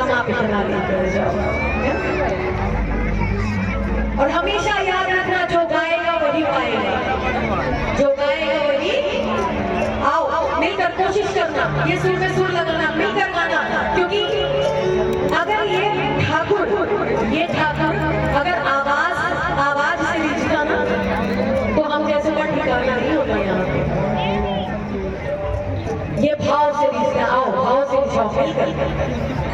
हम आप इतना लेकर जाओ। और हमेशा याद रखना, जो गाएगा वही पाएगा, जो गाएगा वही। आओ मिलकर कोशिश करना, ये सुर में सुर लगाना, मिलकर गाना, क्योंकि अगर ये ठाकुर अगर आवाज से रिझता ना, तो हम जैसे का ठिकाना नहीं होता यहाँ पे। ये भाव से रिझता, आओ भाव से रिझाओ मिलकर।